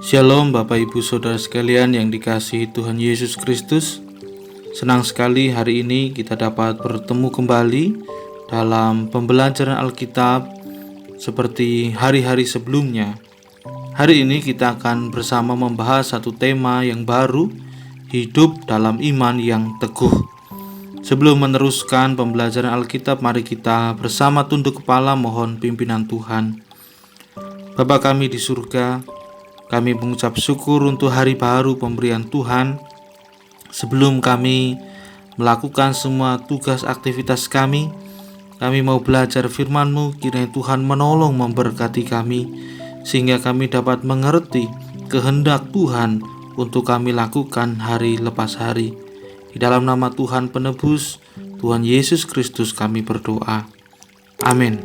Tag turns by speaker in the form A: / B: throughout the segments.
A: Shalom Bapak Ibu Saudara sekalian yang dikasihi Tuhan Yesus Kristus. Senang sekali hari ini kita dapat bertemu kembali dalam pembelajaran Alkitab seperti hari-hari sebelumnya. Hari ini kita akan bersama membahas satu tema yang baru, hidup dalam iman yang teguh. Sebelum meneruskan pembelajaran Alkitab, mari kita bersama tunduk kepala mohon pimpinan Tuhan. Bapa kami di surga, kami mengucap syukur untuk hari baru pemberian Tuhan. Sebelum kami melakukan semua tugas aktivitas kami mau belajar firman-Mu. Kiranya Tuhan menolong memberkati kami, sehingga kami dapat mengerti kehendak Tuhan untuk kami lakukan hari lepas hari. Di dalam nama Tuhan Penebus, Tuhan Yesus Kristus kami berdoa. Amin.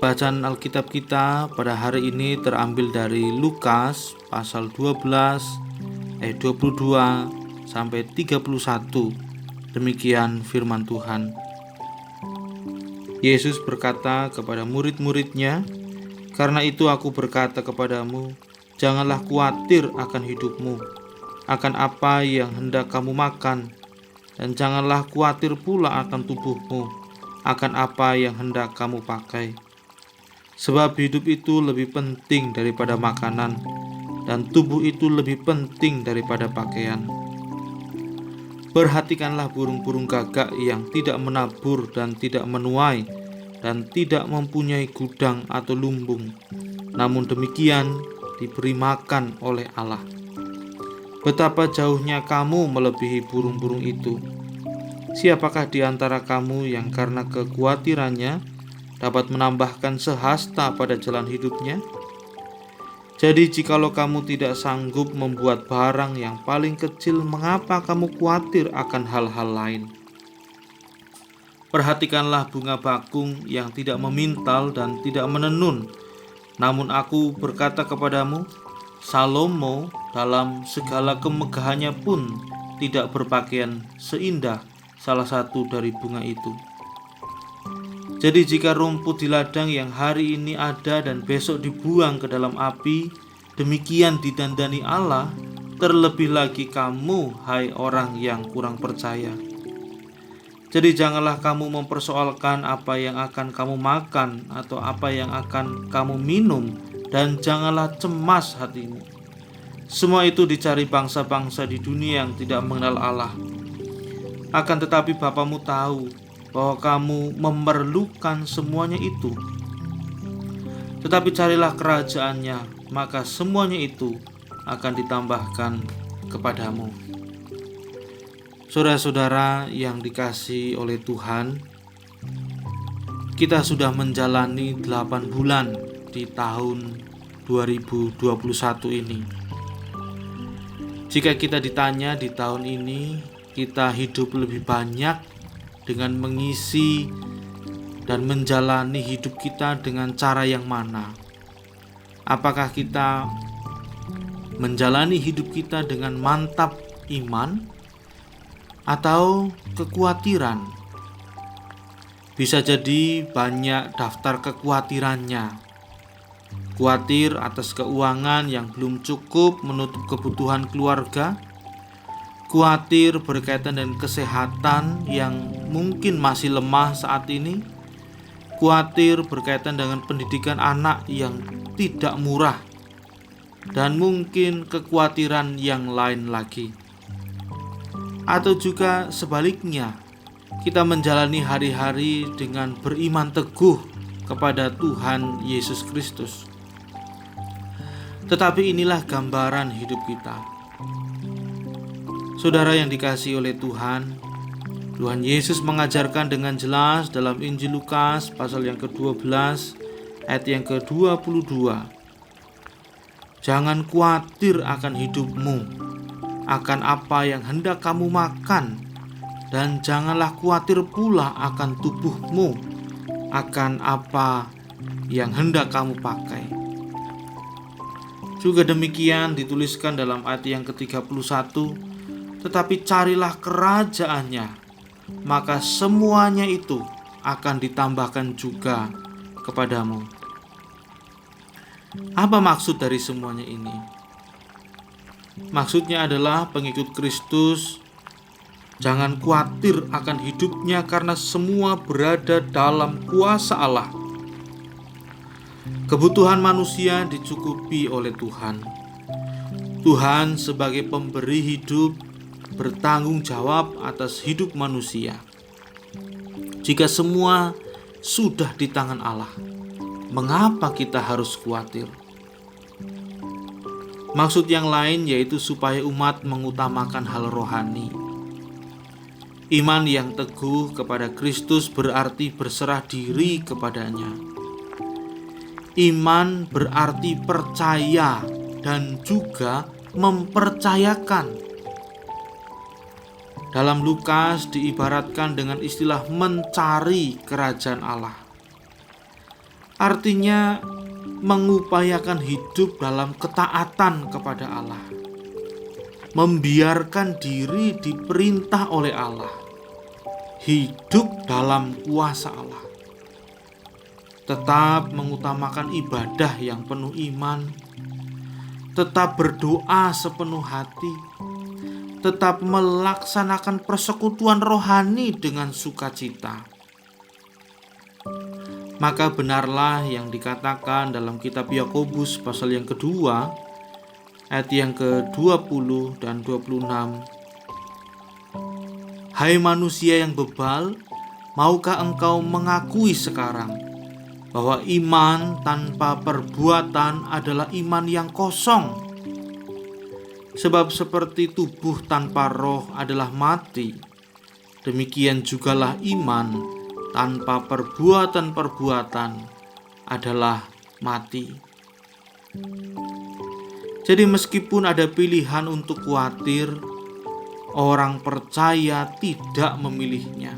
A: Bacaan Alkitab kita pada hari ini terambil dari Lukas pasal 12 ayat 22 sampai 31. Demikian firman Tuhan. Yesus berkata kepada murid-muridnya, "Karena itu aku berkata kepadamu, janganlah khawatir akan hidupmu, akan apa yang hendak kamu makan, dan janganlah khawatir pula akan tubuhmu, akan apa yang hendak kamu pakai. Sebab hidup itu lebih penting daripada makanan, dan tubuh itu lebih penting daripada pakaian. Perhatikanlah burung-burung gagak yang tidak menabur dan tidak menuai, dan tidak mempunyai gudang atau lumbung, namun demikian diberi makan oleh Allah. Betapa jauhnya kamu melebihi burung-burung itu. Siapakah di antara kamu yang karena kekhawatirannya dapat menambahkan sehasta pada jalan hidupnya? Jadi jikalau kamu tidak sanggup membuat barang yang paling kecil, mengapa kamu khawatir akan hal-hal lain? Perhatikanlah bunga bakung yang tidak memintal dan tidak menenun. Namun aku berkata kepadamu, Salomo dalam segala kemegahannya pun tidak berpakaian seindah salah satu dari bunga itu. Jadi jika rumput di ladang yang hari ini ada dan besok dibuang ke dalam api, demikian didandani Allah, terlebih lagi kamu, hai orang yang kurang percaya. Jadi janganlah kamu mempersoalkan apa yang akan kamu makan atau apa yang akan kamu minum, dan janganlah cemas hatimu. Semua itu dicari bangsa-bangsa di dunia yang tidak mengenal Allah. Akan tetapi Bapamu tahu bahwa kamu memerlukan semuanya itu. Tetapi carilah kerajaannya, maka semuanya itu akan ditambahkan kepadamu." Saudara-saudara yang dikasihi oleh Tuhan, kita sudah menjalani 8 bulan di tahun 2021 ini. Jika kita ditanya di tahun ini kita hidup lebih banyak dengan mengisi dan menjalani hidup kita dengan cara yang mana? Apakah kita menjalani hidup kita dengan mantap iman atau kekhawatiran? Bisa jadi banyak daftar kekhawatirannya. Khawatir atas keuangan yang belum cukup menutup kebutuhan keluarga, khawatir berkaitan dengan kesehatan yang mungkin masih lemah saat ini, khawatir berkaitan dengan pendidikan anak yang tidak murah, dan mungkin kekhawatiran yang lain lagi. Atau juga sebaliknya, kita menjalani hari-hari dengan beriman teguh kepada Tuhan Yesus Kristus. Tetapi inilah gambaran hidup kita. Saudara yang dikasihi oleh Tuhan, Tuhan Yesus mengajarkan dengan jelas dalam Injil Lukas pasal yang ke-12 ayat yang ke-22. Jangan khawatir akan hidupmu, akan apa yang hendak kamu makan, dan janganlah khawatir pula akan tubuhmu, akan apa yang hendak kamu pakai. Juga demikian dituliskan dalam ayat yang ke-31, tetapi carilah kerajaannya, maka semuanya itu akan ditambahkan juga kepadamu. Apa maksud dari semuanya ini? Maksudnya adalah pengikut Kristus jangan khawatir akan hidupnya karena semua berada dalam kuasa Allah. Kebutuhan manusia dicukupi oleh Tuhan. Tuhan sebagai pemberi hidup bertanggung jawab atas hidup manusia. Jika semua sudah di tangan Allah, mengapa kita harus khawatir? Maksud yang lain yaitu supaya umat mengutamakan hal rohani. Iman yang teguh kepada Kristus berarti berserah diri kepadanya. Iman berarti percaya dan juga mempercayakan. Dalam Lukas diibaratkan dengan istilah mencari kerajaan Allah. Artinya mengupayakan hidup dalam ketaatan kepada Allah. Membiarkan diri diperintah oleh Allah. Hidup dalam kuasa Allah. Tetap mengutamakan ibadah yang penuh iman, tetap berdoa sepenuh hati, tetap melaksanakan persekutuan rohani dengan sukacita. Maka benarlah yang dikatakan dalam kitab Yakobus pasal yang kedua, ayat yang ke-20 dan 26. Hai manusia yang bebal, maukah engkau mengakui sekarang bahwa iman tanpa perbuatan adalah iman yang kosong? Sebab seperti tubuh tanpa roh adalah mati, demikian jugalah iman tanpa perbuatan-perbuatan adalah mati. Jadi meskipun ada pilihan untuk khawatir, orang percaya tidak memilihnya.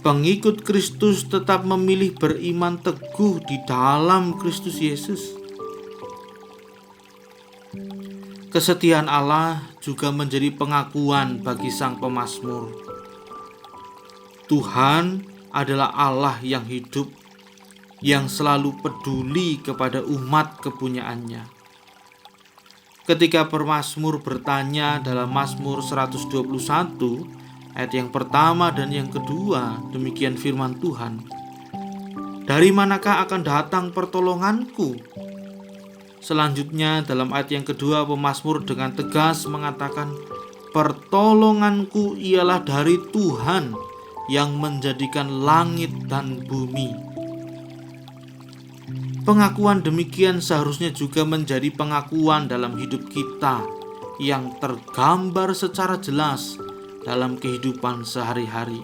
A: Pengikut Kristus tetap memilih beriman teguh di dalam Kristus Yesus. Kesetiaan Allah juga menjadi pengakuan bagi sang pemazmur. Tuhan adalah Allah yang hidup, yang selalu peduli kepada umat kepunyaannya. Ketika pemazmur bertanya dalam Mazmur 121, ayat yang pertama dan yang kedua, demikian firman Tuhan. Dari manakah akan datang pertolonganku? Selanjutnya dalam ayat yang kedua, pemazmur dengan tegas mengatakan, pertolonganku ialah dari Tuhan yang menjadikan langit dan bumi. Pengakuan demikian seharusnya juga menjadi pengakuan dalam hidup kita yang tergambar secara jelas dalam kehidupan sehari-hari.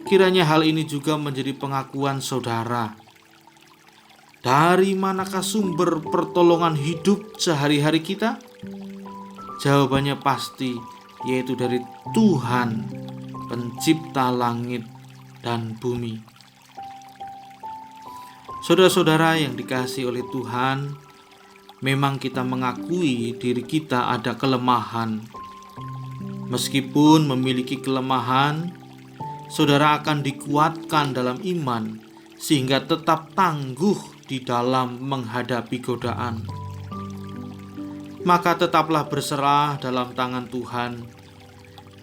A: Kiranya hal ini juga menjadi pengakuan saudara. Dari manakah sumber pertolongan hidup sehari-hari kita? Jawabannya pasti, yaitu dari Tuhan, pencipta langit dan bumi. Saudara-saudara yang dikasihi oleh Tuhan, memang kita mengakui diri kita ada kelemahan. Meskipun memiliki kelemahan, saudara akan dikuatkan dalam iman sehingga tetap tangguh di dalam menghadapi godaan. Maka tetaplah berserah dalam tangan Tuhan.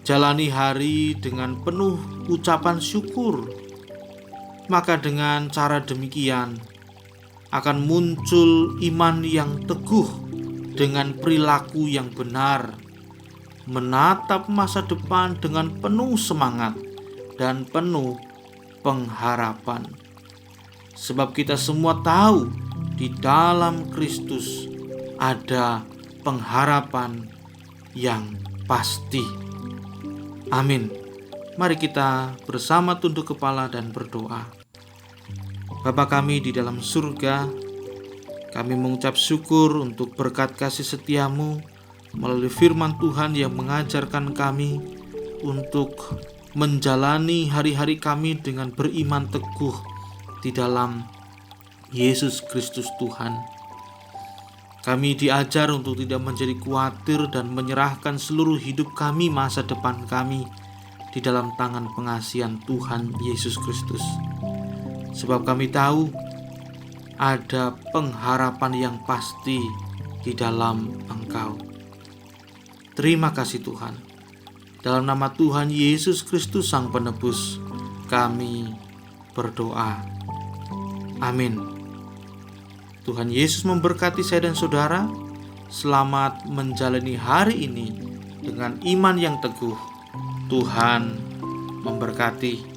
A: Jalani hari dengan penuh ucapan syukur. Maka dengan cara demikian akan muncul iman yang teguh dengan perilaku yang benar, menatap masa depan dengan penuh semangat dan penuh pengharapan. Sebab kita semua tahu di dalam Kristus ada pengharapan yang pasti. Amin. Mari kita bersama tunduk kepala dan berdoa. Bapa kami di dalam surga, kami mengucap syukur untuk berkat kasih setia-Mu melalui firman Tuhan yang mengajarkan kami untuk menjalani hari-hari kami dengan beriman teguh di dalam Yesus Kristus Tuhan. Kami diajar untuk tidak menjadi khawatir dan menyerahkan seluruh hidup kami, masa depan kami di dalam tangan pengasihan Tuhan Yesus Kristus. Sebab kami tahu ada pengharapan yang pasti di dalam Engkau. Terima kasih Tuhan. Dalam nama Tuhan Yesus Kristus Sang Penebus, kami berdoa. Amin. Tuhan Yesus memberkati saya dan saudara. Selamat menjalani hari ini dengan iman yang teguh. Tuhan memberkati.